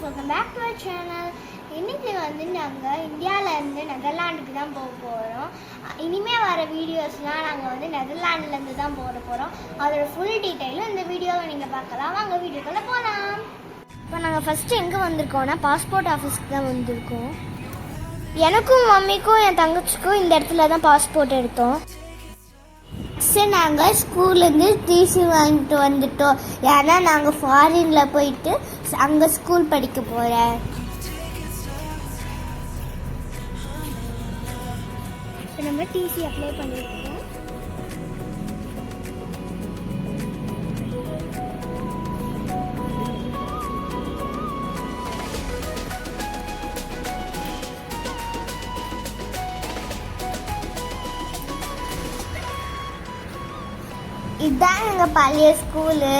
welcome back to our channel. இன்னைக்கு வந்து நாங்கள் இந்தியாவிலேருந்து நெதர்லாண்டுக்கு தான் போக போகிறோம். இனிமேல் வர வீடியோஸ்லாம் நாங்கள் வந்து நெதர்லாண்ட்லேருந்து தான் போகிறோம். அதோட ஃபுல் டீட்டெயிலும் இந்த வீடியோவில் நீங்கள் பார்க்கலாம். வாங்க வீடியோக்குள்ளே போகலாம். இப்போ நாங்கள் ஃபஸ்ட்டு எங்கே வந்திருக்கோம்னா பாஸ்போர்ட் ஆஃபீஸ்க்கு தான் வந்திருக்கோம். எனக்கும் மம்மிக்கும் என் தங்கச்சிக்கும் இந்த இடத்துல தான் பாஸ்போர்ட் எடுத்தோம். சரி, நாங்கள் ஸ்கூல்லேருந்து டிசி வாங்கிட்டு வந்துட்டோம். ஏன்னா நாங்கள் ஃபாரினில் போயிட்டு அங்கே ஸ்கூல் படிக்க போகிறேன். இப்போ நம்ம டிசி அப்ளை பண்ணியிருக்கோம். இதுதான் எங்கள் பழைய ஸ்கூலு.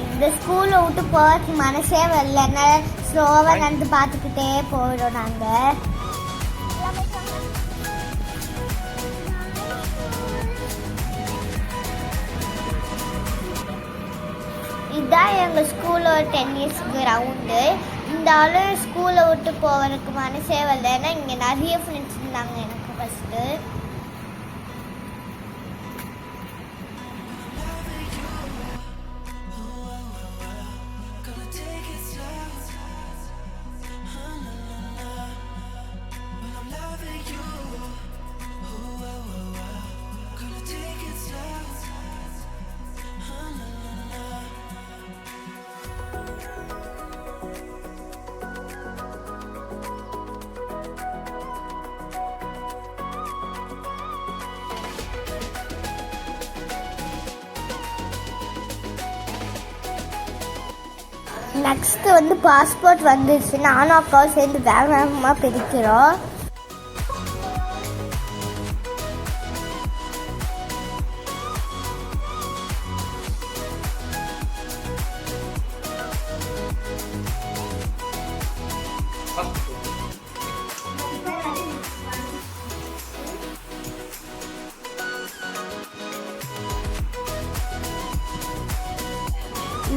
இந்த ஸ்கூலை விட்டு போகிறதுக்கு மனசே வரலன்னா ஸ்லோவாக நடந்து பார்த்துக்கிட்டே போயிடும். நாங்கள் இதுதான் எங்கள் ஸ்கூலோட டென்னிஸ் கிரவுண்டு. இந்த ஆளு ஸ்கூலை விட்டு போகிறதுக்கு மனசே வரல. ஏன்னா இங்கே நிறைய ஃப்ரெண்ட்ஸ் இருந்தாங்க எனக்கு ஃபஸ்ட்டு. நெக்ஸ்ட்டு வந்து பாஸ்போர்ட் வந்துடுச்சு. நானும் அக்காவும் சேர்ந்து வேகமாக பிரிக்கிறோம்.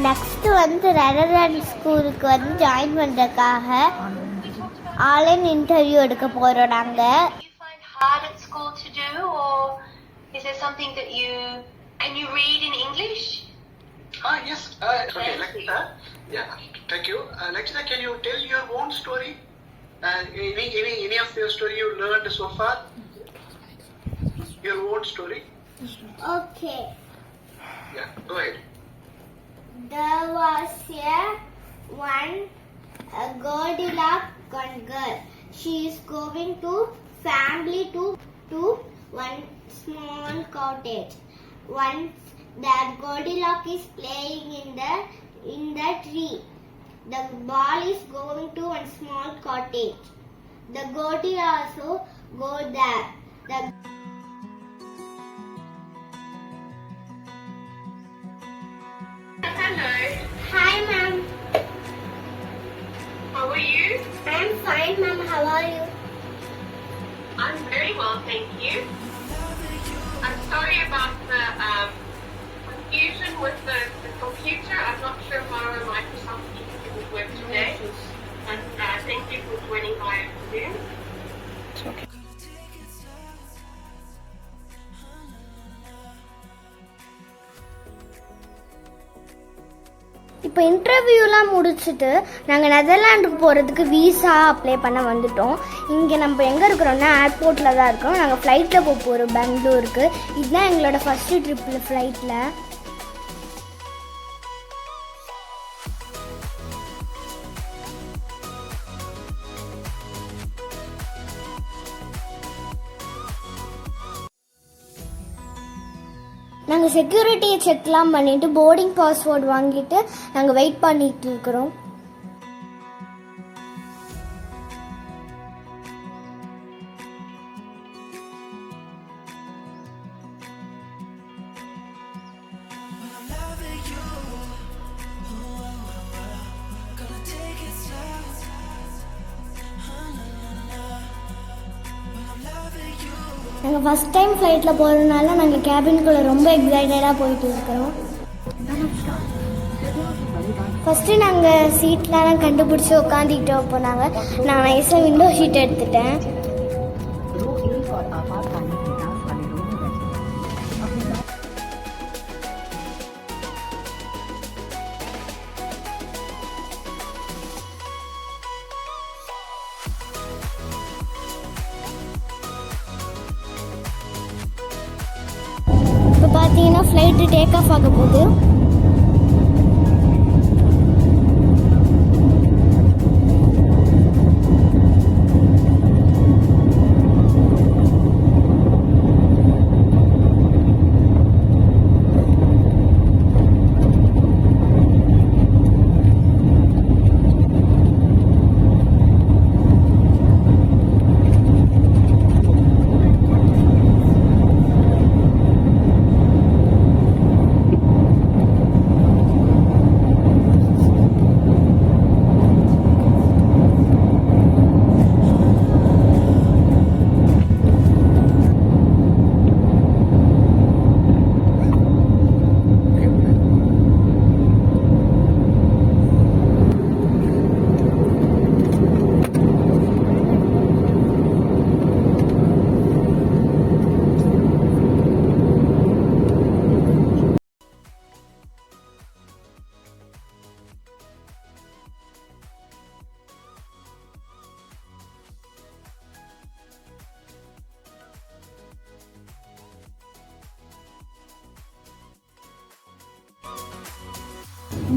நெக்ஸ்ட்டு வந்து நெதர்லாண்ட் ஸ்கூலுக்கு வந்து ஜாயின் பண்ணுறதுக்காக ஆன்லைன் இன்டர்வியூ எடுக்க போகிறோம். நாங்கள் Yes. Okay, Lakshita. Yeah, thank you. Lakshita, can you tell your own story? Any of your story you learned so far? Your own story? Okay. Yeah, go ahead. There was a Goldilocks girl. She is going to family to one small cottage. Once that Goldilocks is playing in the tree. The ball is going to one small cottage. The Goldilocks also go there. Hello. Hi, ma'am. How are you? I'm fine, ma'am. How are you? I'm very well, thank you. I'm sorry about the confusion with the computer. I'm not sure how Microsoft Teams didn't work today. But thank you for joining via Zoom. It's okay. இப்போ இன்டர்வியூலாம் முடிச்சுட்டு நாங்கள் நெதர்லாண்டுக்கு போகிறதுக்கு visa apply பண்ண வந்துட்டோம். இங்கே நம்ம எங்கே இருக்கிறோம்னா ஏர்போர்ட்டில் தான் இருக்கோம். நாங்கள் ஃப்ளைட்டில் போக போகிறோம் பெங்களூருக்கு. இதுதான் எங்களோட ஃபஸ்ட்டு ட்ரிப்பில் ஃப்ளைட்டில். நாங்கள் செக்யூரிட்டி செக்லாம் பண்ணிவிட்டு போர்டிங் பாஸ்போர்ட் வாங்கிட்டு நாங்கள் வெயிட் பண்ணிட்டு இருக்கிறோம். நாங்கள் ஃபஸ்ட் டைம் ஃப்ளைட்டில் போகிறதுனால நாங்கள் கேபின்குள்ளே ரொம்ப எக்ஸைட்டடாக போயிட்டு இருக்கிறோம். ஃபஸ்ட்டு நாங்கள் சீட்லாம் கண்டுபிடிச்சி உட்காந்துக்கிட்டோம் போனாங்க. நான் நைஸாக விண்டோ ஷீட் எடுத்துட்டேன். இப்போ பார்த்தீங்கன்னா ஃப்ளைட்டு டேக் ஆஃப் ஆக போகுது.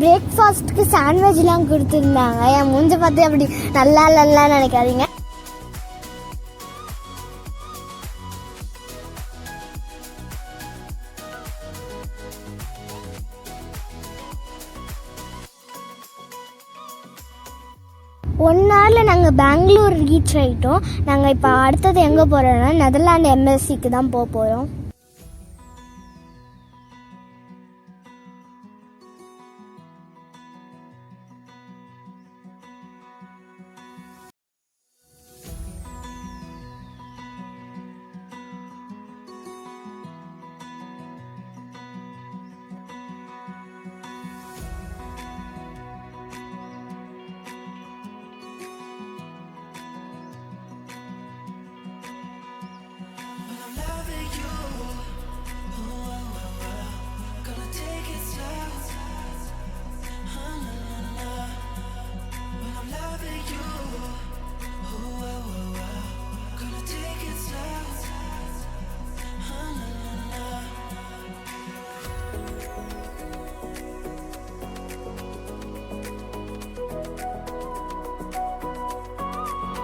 பிரேக்ஃபாஸ்ட்டுக்கு சாண்ட்விச்லாம் கொடுத்துருந்தாங்க. என் மூஞ்ச பார்த்து அப்படி நல்லா நினைக்காதீங்க. ஒன் ஹவரில் நாங்கள் பெங்களூர் ரீச் ஆகிட்டோம். நாங்கள் இப்போ அடுத்தது எங்கே போகிறோன்னா நெதர்லாண்டு எம்எஸ்சிக்கு தான் போக போகிறோம்.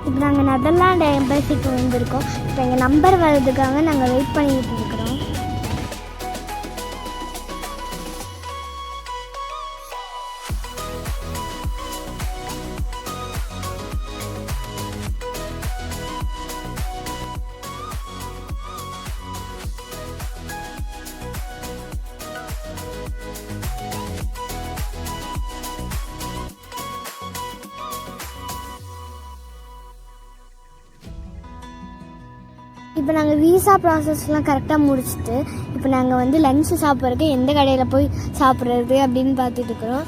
இப்போ நாங்கள் நெதர்லாண்டு எம்பசிக்கு வந்திருக்கோம். இப்போ எங்கள் நம்பர் வர்றதுக்காக நாங்கள் வெயிட் பண்ணிக்கிட்டு இருக்கிறோம். இப்போ நாங்கள் விசா ப்ராசஸ்லாம் கரெக்டாக முடிச்சுட்டு இப்போ நாங்கள் வந்து லஞ்சு சாப்பிட்றதுக்கு எந்த கடையில் போய் சாப்பிட்றது அப்படின்னு பார்த்துட்டு இருக்கிறோம்.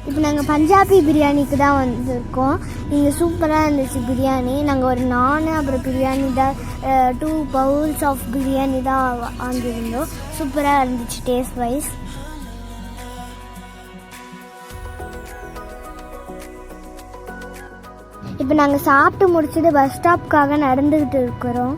இப்போ நாங்கள் பஞ்சாபி பிரியாணிக்கு தான் வந்திருக்கோம். இங்கே சூப்பராக இருந்துச்சு பிரியாணி. நாங்கள் ஒரு நான் அப்புறம் பிரியாணி தான் 2 பவுல்ஸ் ஆஃப் பிரியாணி தான் வாங்கியிருந்தோம். சூப்பராக இருந்துச்சு டேஸ்ட் வைஸ். இப்போ நாங்கள் சாப்பிட்டு முடிச்சுட்டு பஸ் ஸ்டாப்புக்காக நடந்துக்கிட்டு இருக்கிறோம்.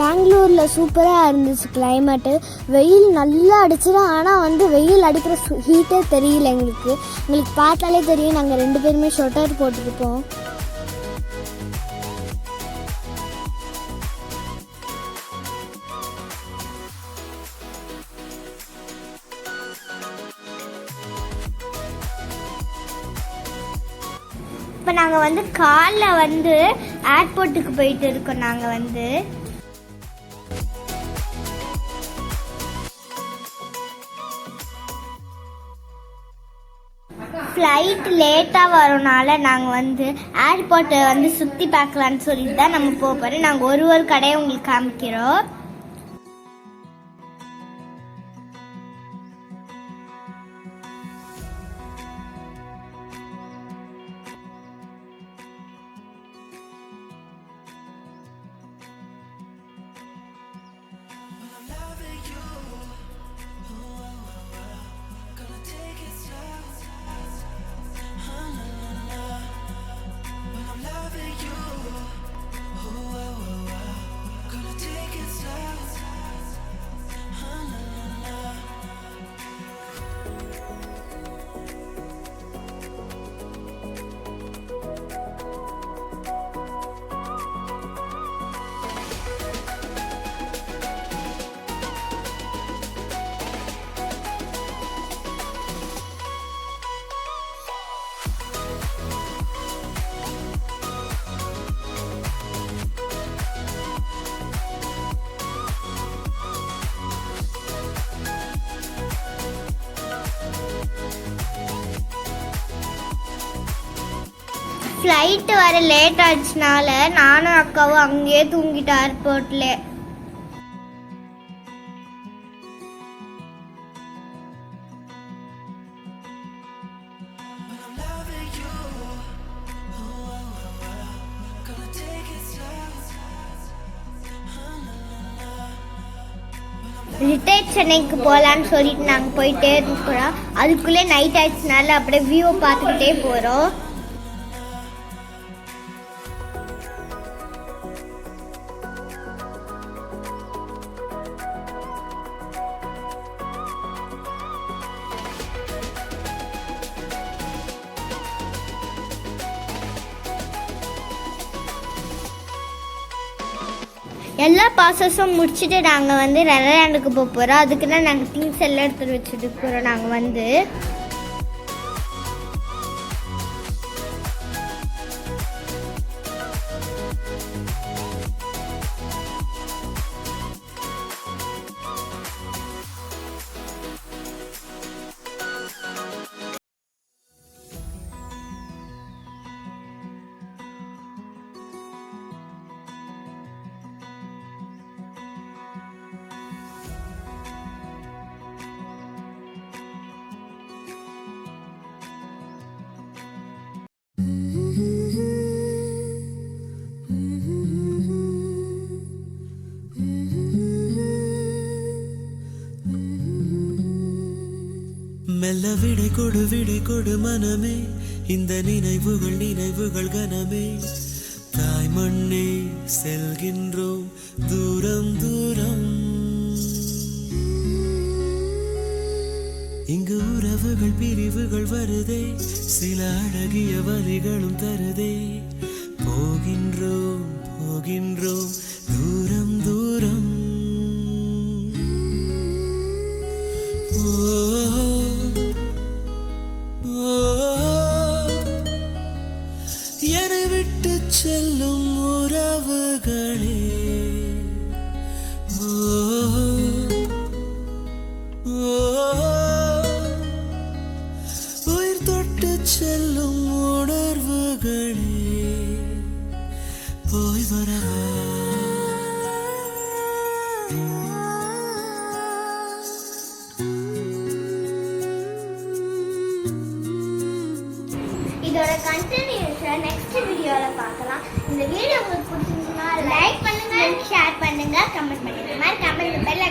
பெங்களூரில் சூப்பராக இருந்துச்சு கிளைமேட்டு. வெயில் நல்லா அடிச்சிடு. ஆனால் வந்து வெயில் அடிக்கிற ஹீட்டே தெரியல எங்களுக்கு பார்த்தாலே தெரியும். நாங்கள் 2 பேருமே ஸ்வெட்டர் போட்டுருப்போம். இப்போ நாங்கள் வந்து காலைல வந்து ஏர்போர்ட்டுக்கு போயிட்டு இருக்கோம். நாங்கள் வந்து ஃப்ளைட் லேட்டாக வரனால நாங்கள் வந்து ஏர்போர்ட்டை வந்து சுற்றி பார்க்கலான்னு சொல்லிட்டு தான் நம்ம போக போகிறோம். நாங்கள் ஒரு கடையை உங்களுக்கு காமிக்கிறோம். ஃப்ளைட்டு வர லேட் ஆச்சுனால நானும் அக்காவும் அங்கேயே தூங்கிட்டோம் ஏர்போர்ட்ல. ரிட்டையர்ட் சென்னைக்கு போகலான்னு சொல்லிட்டு நாங்கள் போயிட்டே இருக்கிறோம். அதுக்குள்ளே நைட் ஆயிடுச்சுனால அப்படியே வியூவை பார்த்துக்கிட்டே போகிறோம். எல்லா ப்ராசஸும் முடிச்சுட்டு நாங்கள் வந்து நெதர்லாண்டுக்கு போக போகிறோம். அதுக்கு தான் நாங்கள் திங்ஸ் எல்லாம் எடுத்துகிட்டு வச்சுட்டு போகிறோம். நாங்கள் வந்து மெல்ல விடை கொடு மனமே, இந்த நினைவுகள் கனமே. தாய் மண்ணே செல்கின்றோம் தூரம் தூரம். இங்கு உறவுகள் பிரிவுகள் வருதே, சில அழகிய வழிகளும் தருதே. போகின்றோம் தூரம் தூரம். என்னை விட்டு செல்லும் உறவுகளே, உயிர் தொட்டு செல்லும் உணர்வுகளே, போய் வரவா. இதோட கண்டினியூஷன் நெக்ஸ்ட் வீடியோல பார்க்கலாம். இந்த வீடியோ உங்களுக்கு பிடிச்சிருந்தா லைக் பண்ணுங்க, ஷேர் பண்ணுங்க, கமெண்ட் பண்ணுங்க. மறக்காம இந்த பெல்